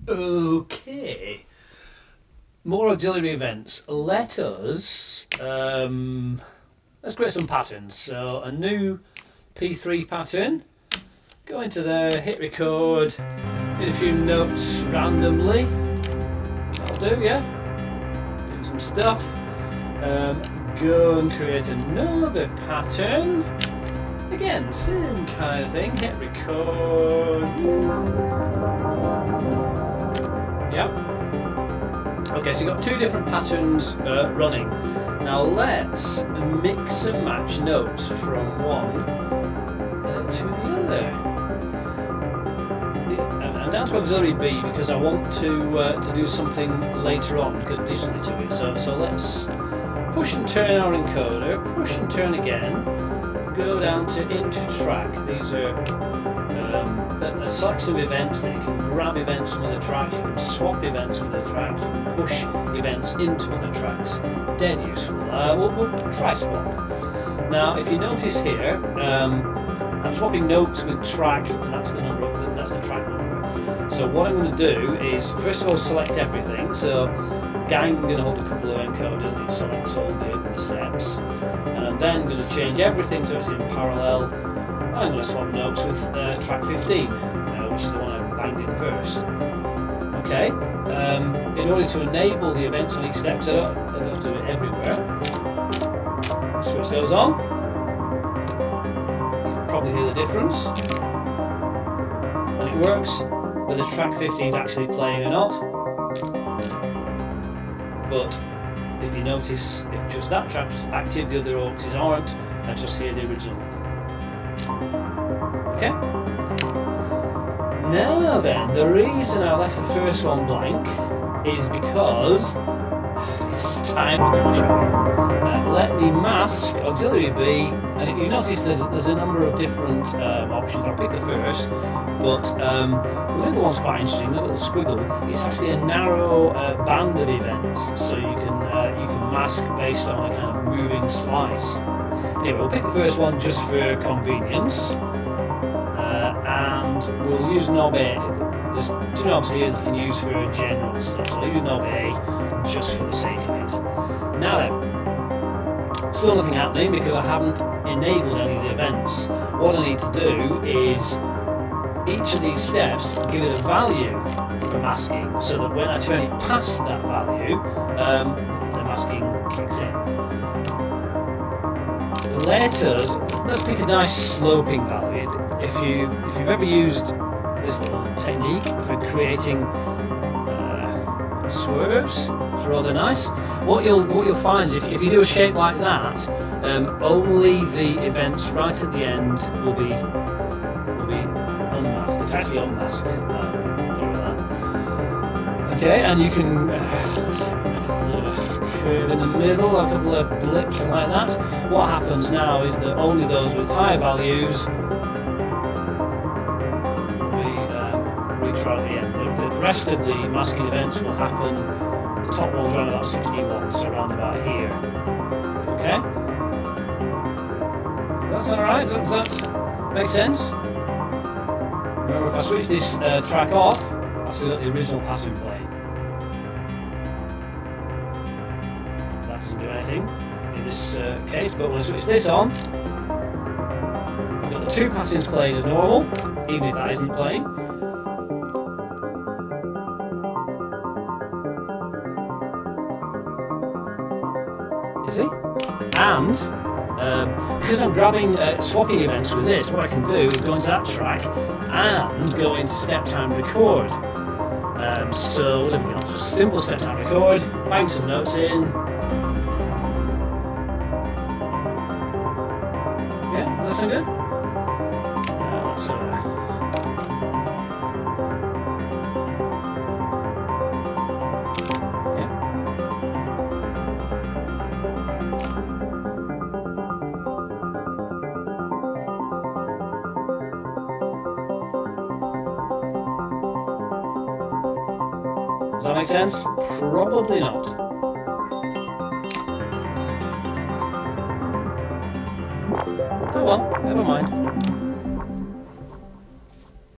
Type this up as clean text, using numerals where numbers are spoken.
Okay, more auxiliary events. Let's create some patterns. So a new P3 pattern. Go into there, hit record, hit a few notes randomly. That'll do, yeah. Doing some stuff. Go and create another pattern. Again, same kind of thing. Hit record. Yep. Okay, so you've got two different patterns running. Now let's mix and match notes from one to the other. I'm down to auxiliary B because I want to do something later on, conditionally to it. So let's push and turn our encoder, push and turn again, go down to into track. These are a selection of events that you can grab events from other tracks, you can swap events from other tracks, you can push events into other tracks. Dead useful. We'll try swap. Now, if you notice here, I'm swapping notes with track, and that's the number. That's the track number. So what I'm going to do is first of all select everything. So I'm going to hold a couple of encoders and it selects all the steps, and I'm then going to change everything so it's in parallel. I'm going to swap notes with track 15, which is the one I banged in first. Okay, in order to enable the events on each step, because I don't have to do it everywhere, switch those on. You can probably hear the difference. And it works whether track 15 is actually playing or not. But if you notice, if just that track's active, the other auxes aren't, I just hear the original. Okay? Now then, the reason I left the first one blank is because it's time to do a show. Let me mask auxiliary B, and you notice there's a number of different options. I'll pick the first, but the middle one's quite interesting. The little squiggle. It's actually a narrow band of events, so you can mask based on a kind of moving slice. Anyway, we'll pick the first one just for convenience, and we'll use knob A. There's two knobs here that you can use for general stuff, so I'll use knob A just for the sake of it. Now then, still nothing happening because I haven't enabled any of the events. What I need to do is each of these steps give it a value for masking, so that when I turn it past that value, the masking kicks in. Let's pick a nice sloping value. If you've ever used this little technique for creating swerves, it's rather nice. What you'll find is if you do a shape like that, only the events right at the end will be unmasked. It's actually unmasked. Okay, and you can let's see, make a little curve in the middle, a couple of blips like that. What happens now is that only those with high values right at the end. The rest of the masking events will happen. The top one's around about 61, so around about here. Okay? That's alright? Does that make sense? Remember, if I switch this track off, I've still got the original pattern playing. That doesn't do anything in this case, but when I switch this on, I've got the two patterns playing as normal, even if that isn't playing. See? And because I'm grabbing swapping events with this, what I can do is go into that track and go into step time record. So what have we got? Just simple step time record, bang some notes in. Yeah, does that sound good? Let's Does that make sense? Probably not. Oh well, never mind.